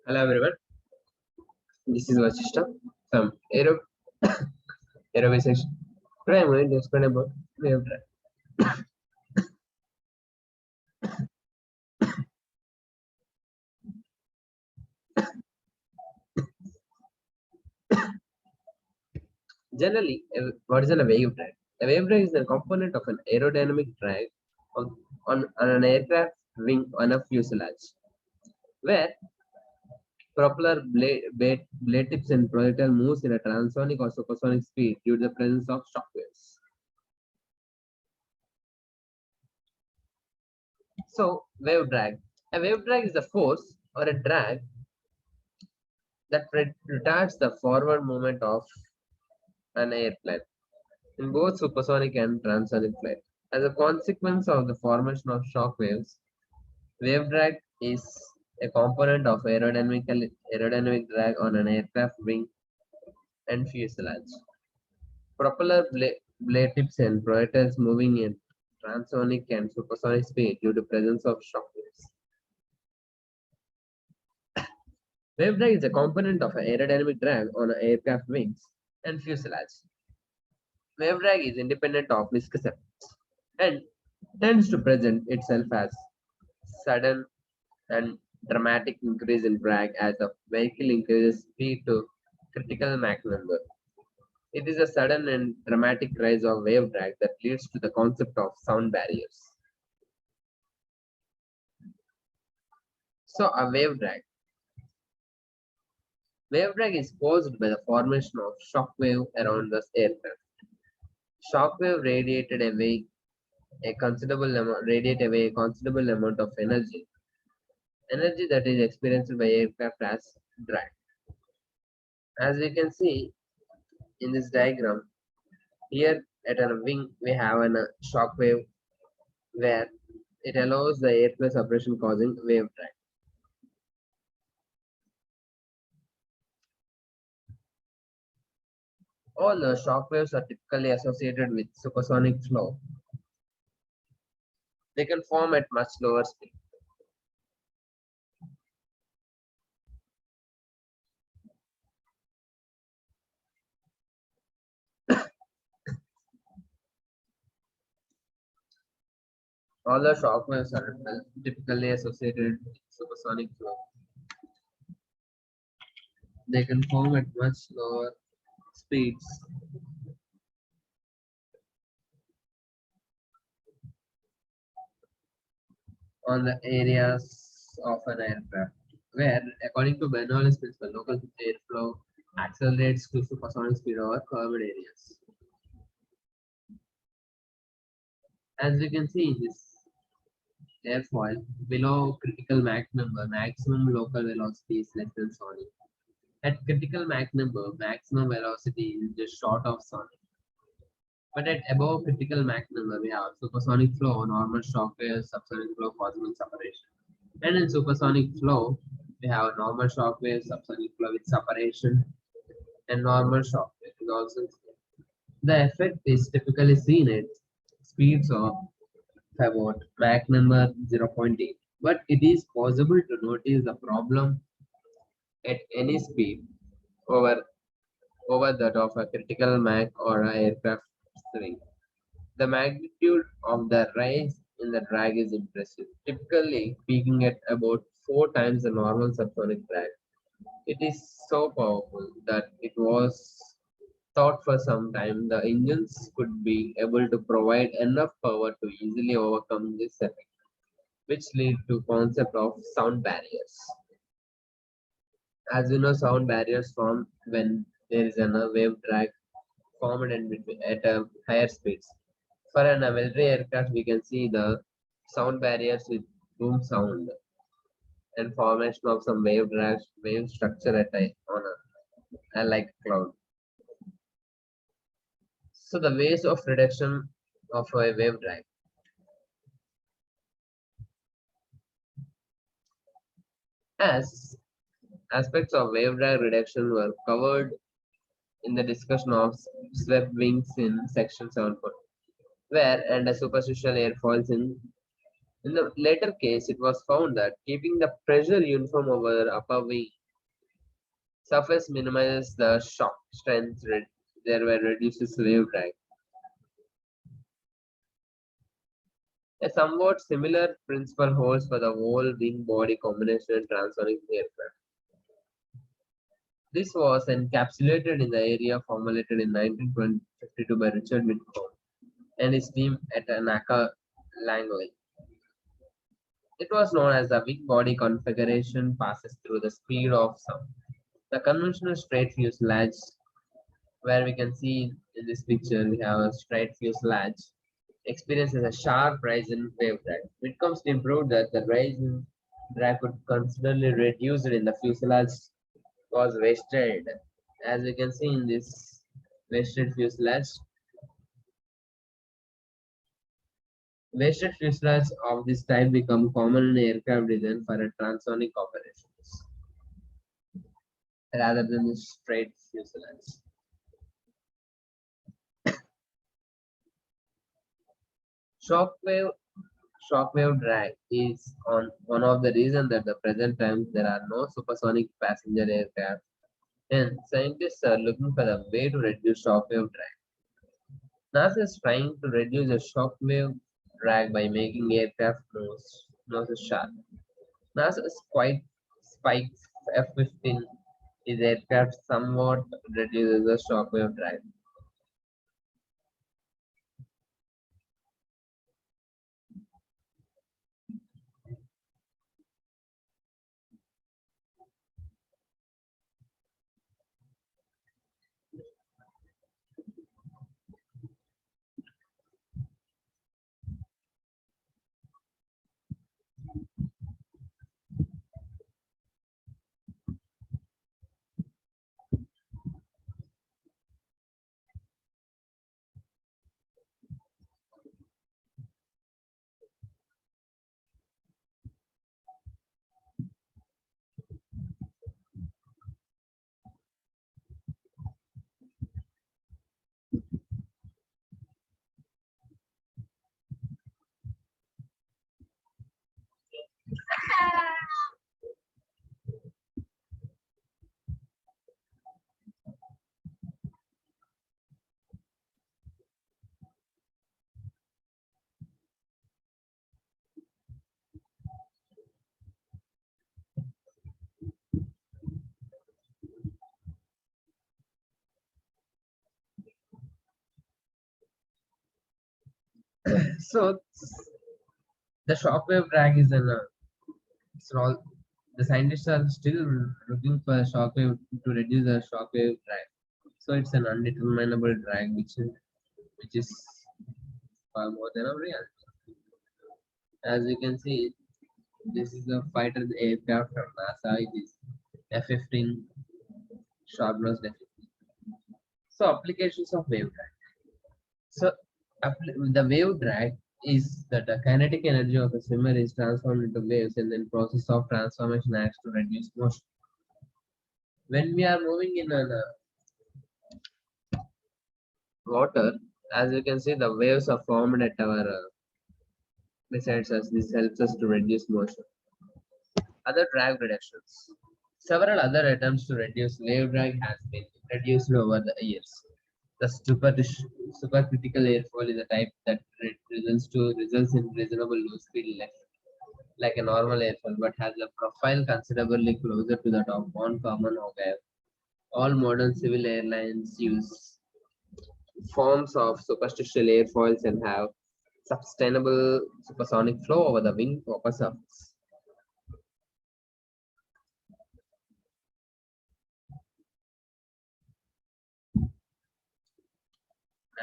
Hello everyone, this is Vasishta from Aerobase section. Today I'm going to explain about wave drive. Generally, what is a wave drag? A wave drag is a component of an aerodynamic drag on an aircraft wing on a fuselage, where blade tips and projectile moves in a transonic or supersonic speed due to the presence of shock waves. So, wave drag. A wave drag is a force or a drag that retards the forward movement of an airplane in both supersonic and transonic flight. As a consequence of the formation of shock waves, wave drag is a component of aerodynamic drag on an aircraft wing and fuselage. Blade tips and projectiles moving in transonic and supersonic speed due to presence of shock waves. Wave drag is a component of aerodynamic drag on an aircraft wings and fuselage. Wave drag is independent of viscous effects and tends to present itself as sudden and dramatic increase in drag as the vehicle increases speed to critical Mach number. It is a sudden and dramatic rise of wave drag that leads to the concept of sound barriers. So, a wave drag. Wave drag is caused by the formation of shock wave around the aircraft. Shock wave radiate away a considerable amount of energy that is experienced by aircraft as drag. As we can see in this diagram, here at a wing we have a shock wave where it allows the airplane separation causing wave drag. All the shock waves are typically associated with supersonic flow. They can form at much lower speed. All the shock waves are typically associated with supersonic flow. They can form at much lower speeds. On the areas of an aircraft, where, according to Bernoulli's principle, local airflow accelerates to supersonic speed over curved areas. As we can see in this airfoil, below critical Mach number, maximum local velocity is less than sonic. At critical Mach number, maximum velocity is just short of sonic. But at above critical Mach number, we have supersonic flow, normal shock waves, subsonic flow, cosmic separation. And in supersonic flow, we have normal shock waves, subsonic flow with separation, and normal shock wave is also seen. The effect is typically seen at speeds of about Mach number 0.8, but it is possible to notice the problem at any speed over that of a critical Mach or an aircraft swing. The magnitude of the rise in the drag is impressive, typically peaking at about 4 times the normal subsonic drag. It is so powerful that it was thought for some time the engines could be able to provide enough power to easily overcome this effect, which lead to concept of sound barriers. As you know, sound barriers form when there is a wave drag formed and at a higher speeds. For an military aircraft, we can see the sound barriers with boom sound and formation of some wave structure at on a like cloud. So the ways of reduction of a wave drag. As aspects of wave drag reduction were covered in the discussion of swept wings in section 7.4, where and a superficial airfoils in In the later case, it was found that keeping the pressure uniform over upper wing surface minimizes the shock strength, thereby reduces wave drag. A somewhat similar principle holds for the whole wing-body combination and transonic aircraft. This was encapsulated in the area formulated in 1952 by Richard Whitcomb and his team at NACA Langley. It was known as the wing-body configuration passes through the speed of sound. The conventional straight fuselage, where we can see in this picture, we have a straight fuselage, experiences a sharp rise in wave drag. Whitcomb improved that the rise in drag could considerably reduced in the fuselage was wasted. As we can see in this wasted fuselage of this type become common in aircraft design for a transonic operations rather than the straight fuselage. Shockwave Shockwave drag is on one of the reasons that the present times there are no supersonic passenger aircraft, and scientists are looking for a way to reduce shockwave drag. NASA is trying to reduce the shockwave drag by making aircraft noses sharp. NASA's quite Spike F-15 is aircraft somewhat reduces the shockwave drag. So the shockwave drag is an it's all the scientists are still looking for a shockwave to reduce the shockwave drag. So it's an undeterminable drag which is far more than a real. As you can see, this is a fighter aircraft from NASA. It is F-15 Sharpnose F-15. So applications of wave drag. So the wave drag is that the kinetic energy of a swimmer is transformed into waves and then process of transformation acts to reduce motion. When we are moving in water, as you can see, the waves are formed at our besides us. This helps us to reduce motion. Other drag reductions. Several other attempts to reduce wave drag has been introduced over the years. The supercritical airfoil is a type that results in reasonable low speed left, like a normal airfoil, but has a profile considerably closer to that of non-common hog air. All modern civil airlines use forms of superficial airfoils and have sustainable supersonic flow over the wing upper surface.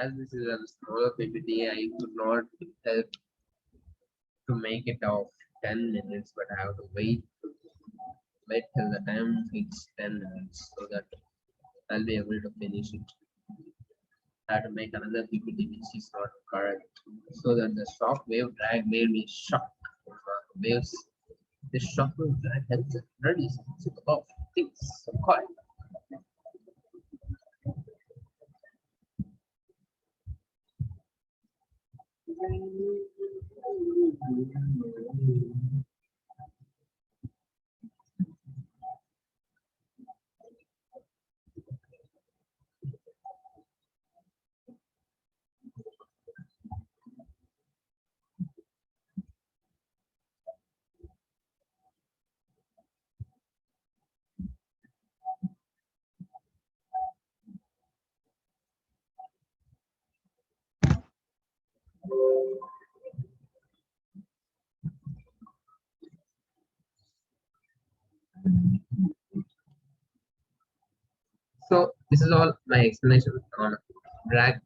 As this is a smaller PPT, I could not help to make it of 10 minutes, but I have to wait till the time it's 10 minutes so that I'll be able to finish it. I have to make another PPT which is not correct so that the shock wave drag made me shock waves. The shock wave drag helps it reduce of things so called. So this is all my explanation on drag.